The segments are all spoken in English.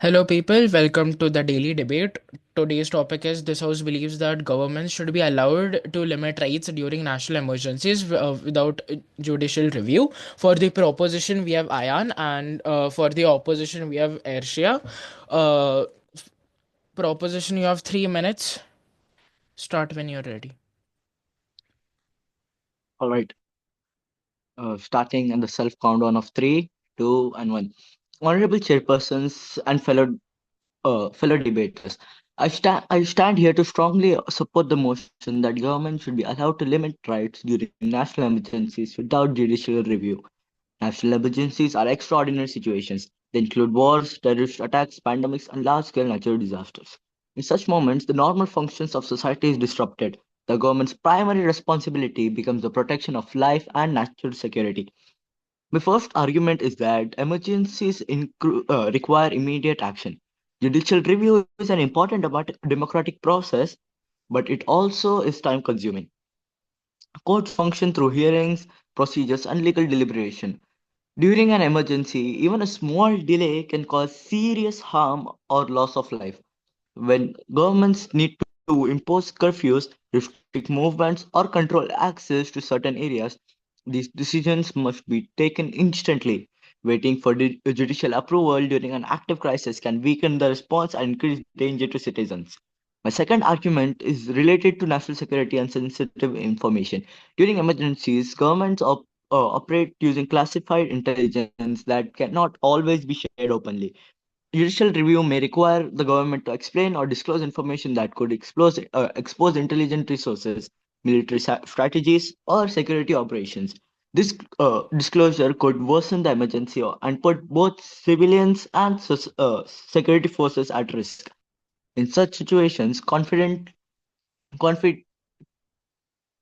Hello, people. Welcome to the daily debate. Today's topic is this house believes that governments should be allowed to limit rights during national emergencies without judicial review. For the proposition, we have Ayan, and for the opposition, we have Airshia. Uh, Proposition, you have 3 minutes. Start when you're ready. All right, starting in the self countdown of three, two, and one. Honorable chairpersons and fellow debaters, I stand here to strongly support the motion that government should be allowed to limit rights during national emergencies without judicial review. National emergencies are extraordinary situations. They include wars, terrorist attacks, pandemics, and large-scale natural disasters. In such moments, the normal functions of society is disrupted. The government's primary responsibility becomes the protection of life and national security. My first argument is that emergencies require immediate action. Judicial review is an important democratic process, but it also is time consuming. Courts function through hearings, procedures, and legal deliberation. During an emergency, even a small delay can cause serious harm or loss of life. When governments need to impose curfews, restrict movements, or control access to certain areas, these decisions must be taken instantly. Waiting for judicial approval during an active crisis can weaken the response and increase danger to citizens. My second argument is related to national security and sensitive information. During emergencies, governments operate using classified intelligence that cannot always be shared openly. Judicial review may require the government to explain or disclose information that could expose intelligent resources, military strategies, or security operations. This disclosure could worsen the emergency and put both civilians and security forces at risk. In such situations, confi-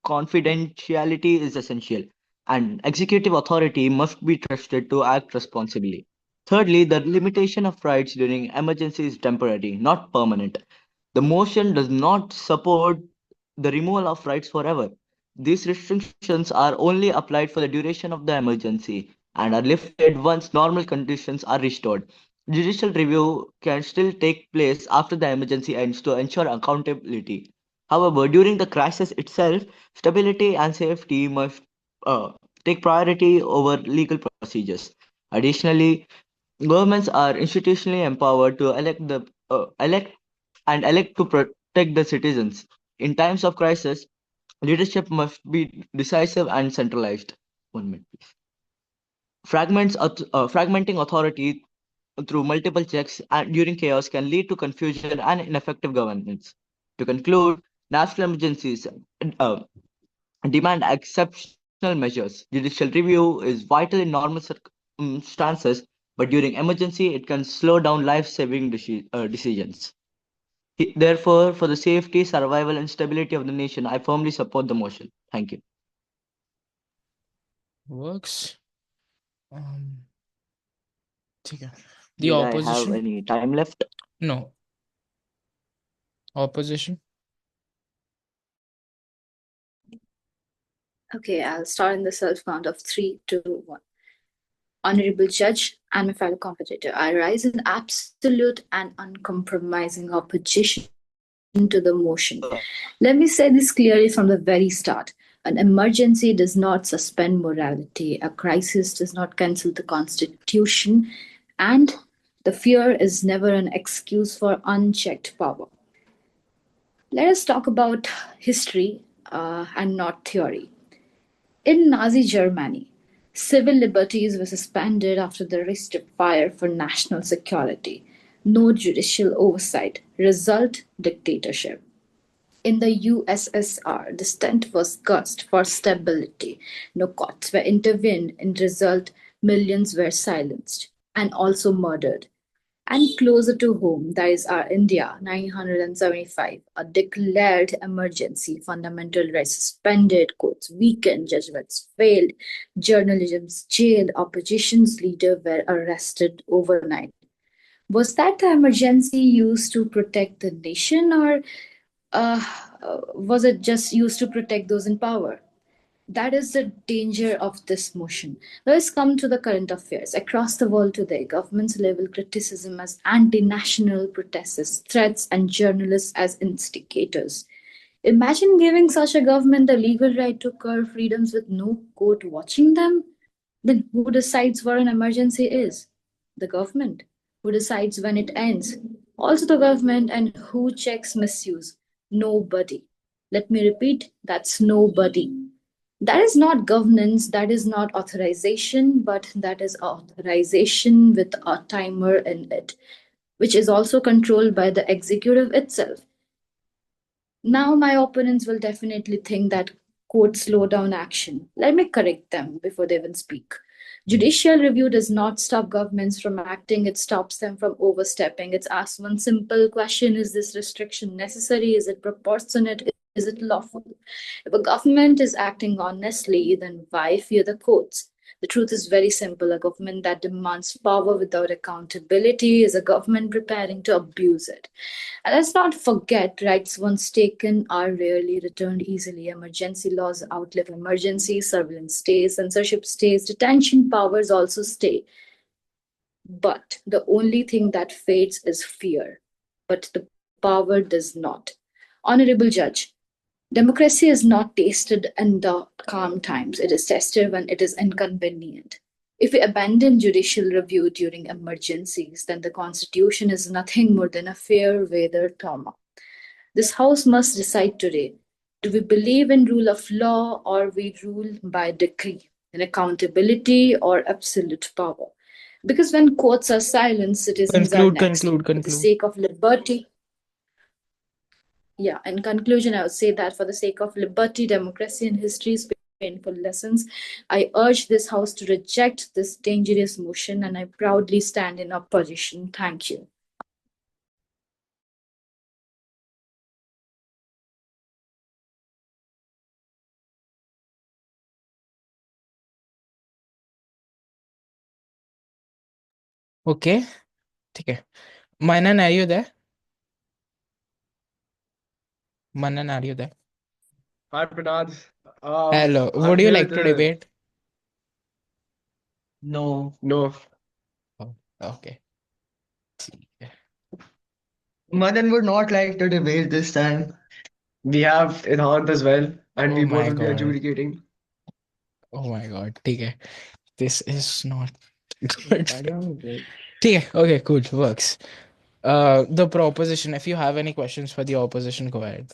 confidentiality is essential, and executive authority must be trusted to act responsibly. Thirdly, the limitation of rights during emergency is temporary, not permanent. The motion does not support the removal of rights forever. These restrictions are only applied for the duration of the emergency and are lifted once normal conditions are restored. Judicial review can still take place after the emergency ends to ensure accountability. However, during the crisis itself, stability and safety must uh, take priority over legal procedures. Additionally, governments are institutionally empowered to elect to protect the citizens. In times of crisis, leadership must be decisive and centralized. 1 minute. Fragmenting authority through multiple checks during chaos can lead to confusion and ineffective governance. To conclude, national emergencies uh, demand exceptional measures. Judicial review is vital in normal circumstances, but during emergency, it can slow down life-saving decisions. Therefore, for the safety, survival, and stability of the nation, I firmly support the motion. Thank you. Works. Um, ठीक है. The Did I have opposition? any time left? No. Opposition? Okay, I'll start in the self count of three, two, one. Honorable Judge and my fellow competitor, I rise in absolute and uncompromising opposition to the motion. Let me say this clearly from the very start. An emergency does not suspend morality, a crisis does not cancel the Constitution, and the fear is never an excuse for unchecked power. Let us talk about history and not theory. In Nazi Germany, civil liberties were suspended after the risk of fire for national security. No judicial oversight. Result dictatorship. In the USSR, the stent was cursed for stability. No courts were intervened. In result, millions were silenced and also murdered. And closer to home, that is our India, 975, a declared emergency, fundamental rights suspended, courts weakened, judgments failed, journalism's jailed, opposition's leaders were arrested overnight. Was that the emergency used to protect the nation, or uh, was it just used to protect those in power? That is the danger of this motion. Let's come to the current affairs. Across the world today, governments level criticism as anti national protests, threats, and journalists as instigators. Imagine giving such a government the legal right to curb freedoms with no court watching them. Then who decides what an emergency is? The government. Who decides when it ends? Also the government. And who checks misuse? Nobody. Let me repeat, that's nobody. That is not governance, that is not authorization, but that is authorization with a timer in it, which is also controlled by the executive itself. Now, my opponents will definitely think that courts slow down action. Let me correct them before they even speak. Judicial review does not stop governments from acting, it stops them from overstepping. It asks one simple question: is this restriction necessary? Is it proportionate? Is it lawful? If a government is acting honestly, then why fear the courts? The truth is very simple. A government that demands power without accountability is a government preparing to abuse it. And let's not forget, rights once taken are rarely returned easily. Emergency laws outlive emergency, surveillance stays, censorship stays, detention powers also stay. But the only thing that fades is fear. But the power does not. Honorable Judge, democracy is not tasted in the calm times, it is tested when it is inconvenient. If we abandon judicial review during emergencies, then the Constitution is nothing more than a fair weather trauma. This House must decide today: do we believe in rule of law or we rule by decree, in accountability or absolute power? Because when courts are silent, citizens are Conclude, next. conclude, For the conclude. sake of liberty, yeah, in conclusion, I would say that for the sake of liberty, democracy, and history's painful lessons, I urge this House to reject this dangerous motion and I proudly stand in opposition. Thank you. Okay, ठीक है. Manan, are you there? Manan, are you there? Hi, Pranad. Hello. I'm Would you here like with to debate? No. no. Oh, okay. Madan would not like to debate this time. We have Idhant as well, and Oh we both my will be God. adjudicating. Oh my God. ठीक है. This is not good. I don't know. ठीक है. Okay, cool. Works. The proposition. If you have any questions for the opposition, go ahead.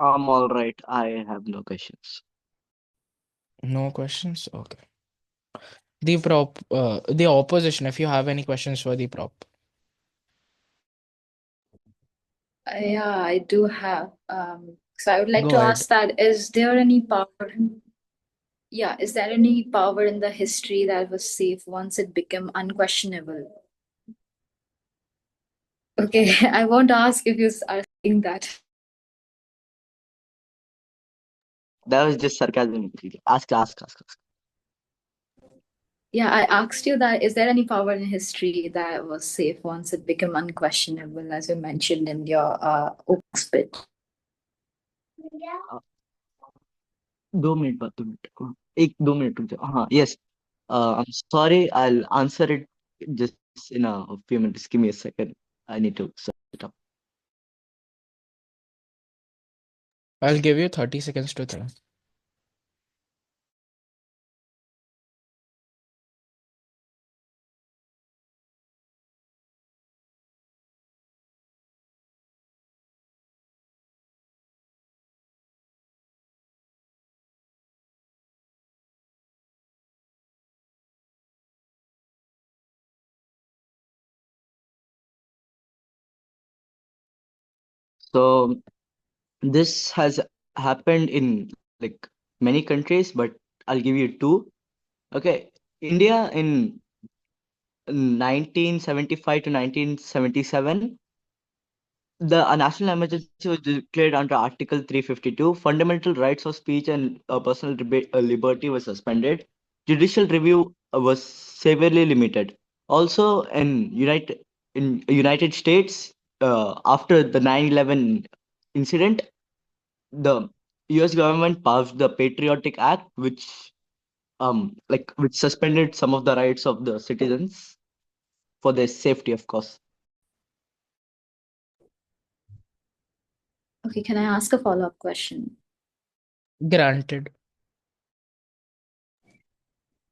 I'm all right. I have no questions. No questions. Okay. The opposition. If you have any questions for the prop. Yeah, I do have. So I would like Go to ahead. ask that, is there any power? Yeah, is there any power in the history that was safe once it became unquestionable? Okay, I won't ask if you are saying that. That was just sarcasm. Ask. Yeah, I asked you that, is there any power in history that was safe once it became unquestionable, as you mentioned in your opening bit? 2 minute, 2 minute. 2 minute रुक जाओ. Yes. I'm sorry. I'll answer it just in a few minutes. Give me a second. I need to set it up. I'll give you 30 seconds to think. So this has happened in like many countries, but I'll give you two. Okay, India in 1975 to 1977, a national emergency was declared under Article 352. Fundamental rights of speech and personal liberty were suspended. Judicial review was severely limited. Also, in United States, after the 9/11 incident, the US government passed the Patriotic Act, which suspended some of the rights of the citizens for their safety, of course. Okay, can I ask a follow-up question? Granted.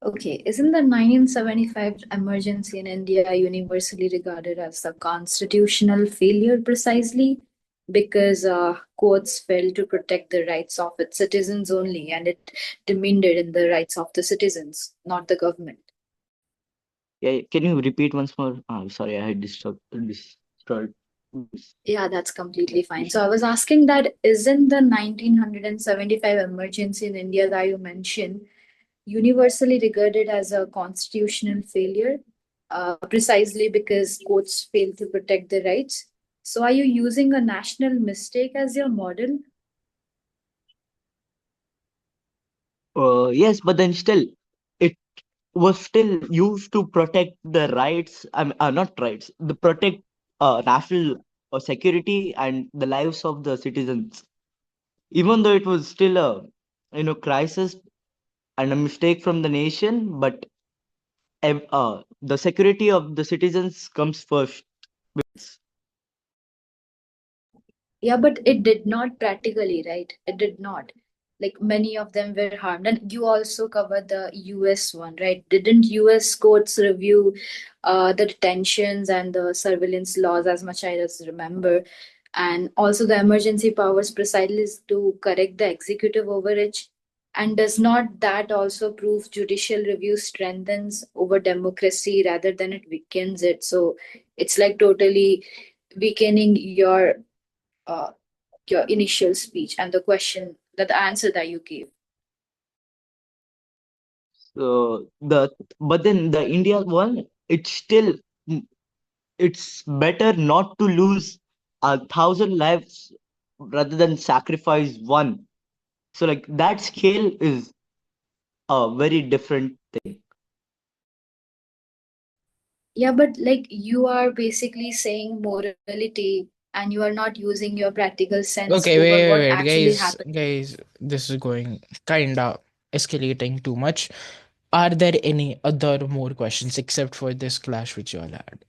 Okay, isn't the 1975 emergency in India universally regarded as a constitutional failure precisely because courts failed to protect the rights of its citizens only, and it demeaned in the rights of the citizens, not the government? Yeah, can you repeat once more? Sorry, I had destroyed. Yeah, that's completely fine. So I was asking that isn't the 1975 emergency in India that you mentioned universally regarded as a constitutional failure, precisely because courts fail to protect the rights? So are you using a national mistake as your model? Yes, but then still, it was still used to protect the rights. Not rights, the protect national security and the lives of the citizens. Even though it was still a crisis and a mistake from the nation, but the security of the citizens comes first. Yeah, but it did not practically, right? It did not. Like many of them were harmed. And you also covered the US one, right? Didn't US courts review the detentions and the surveillance laws as much as I remember? And also the emergency powers precisely is to correct the executive overreach. And does not that also prove judicial review strengthens over democracy rather than it weakens it? So it's like totally weakening uh, your initial speech and the question that the answer that you gave. So but then the India one, it's still it's better not to lose 1,000 lives rather than sacrifice one. So like that scale is a very different thing. Yeah, but like you are basically saying morality and you are not using your practical sense Okay, over what wait, actually guys, happened. guys, this is going kinda escalating too much. Are there any other more questions except for this clash which you all had?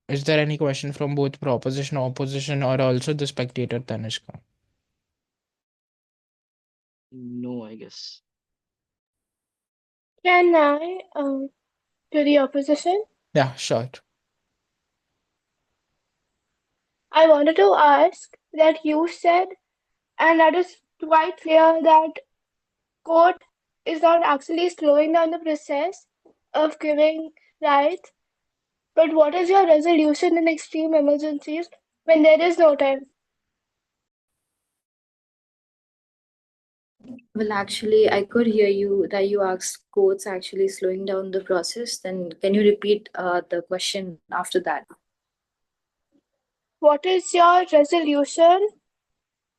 Is there any question from both proposition, opposition, or also the spectator, Tanishka? No, I guess. Can I, to the opposition? Yeah, sure. I wanted to ask that you said, and that is quite clear, that court is not actually slowing down the process of giving rights. But what is your resolution in extreme emergencies when there is no time? Well, actually, I could hear you that you asked courts actually slowing down the process. Then can you repeat the question after that? What is your resolution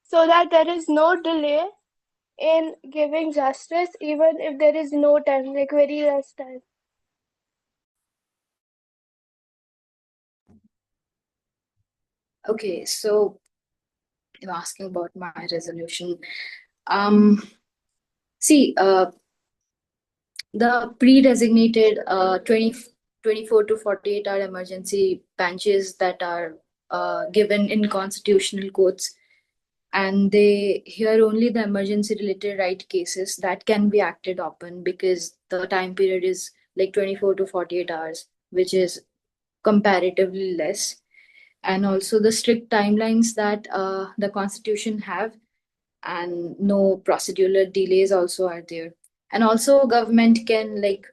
so that there is no delay in giving justice, even if there is no time, like very less time? Okay, so you're asking about my resolution. Um, See, the pre-designated 24 to 48-hour emergency benches that are given in constitutional courts, and they hear only the emergency related right cases that can be acted upon because the time period is like 24 to 48 hours, which is comparatively less. And also the strict timelines that the constitution have, and no procedural delays also are there. And also government can like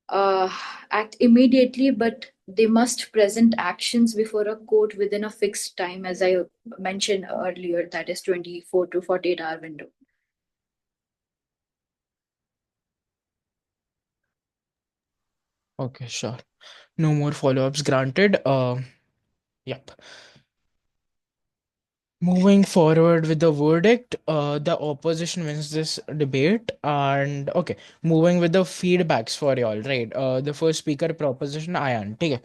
uh, act immediately, but they must present actions before a court within a fixed time, as I mentioned earlier, that is 24 to 48-hour window. Okay, sure. No more follow-ups granted. Yep. Moving forward with the verdict, the opposition wins this debate. And okay, moving with the feedbacks for y'all, right? The first speaker proposition, Ayan. Okay.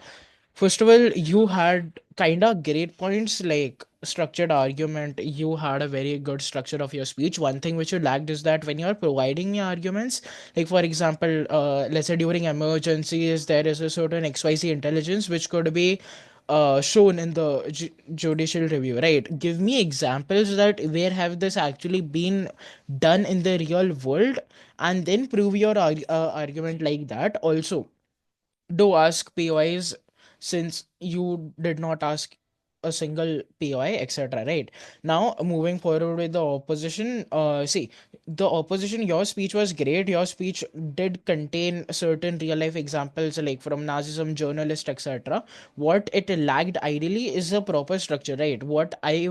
First of all, you had kind of great points like structured argument. You had a very good structure of your speech. One thing which you lacked is that when you're providing me arguments, like for example, let's say during emergencies, there is a certain XYZ intelligence which could be shown in the judicial review, right? Give me examples that where have this actually been done in the real world, and then prove your argument like that. Also, do ask POIs since you did not ask a single POI, etc. Right now, moving forward with the opposition, see the opposition. Your speech was great. Your speech did contain certain real life examples, like from Nazism, journalist, etc. What it lacked ideally is a proper structure, right? What from my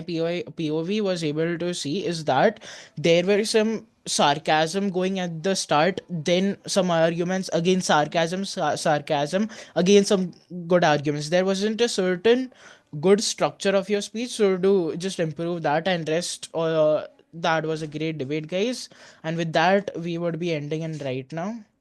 POV was able to see is that there were some sarcasm going at the start, then some arguments against sarcasm, sarcasm against some good arguments. There wasn't a certain good structure of your speech, so do just improve that and rest. That was a great debate, guys, and with that we would be ending in right now.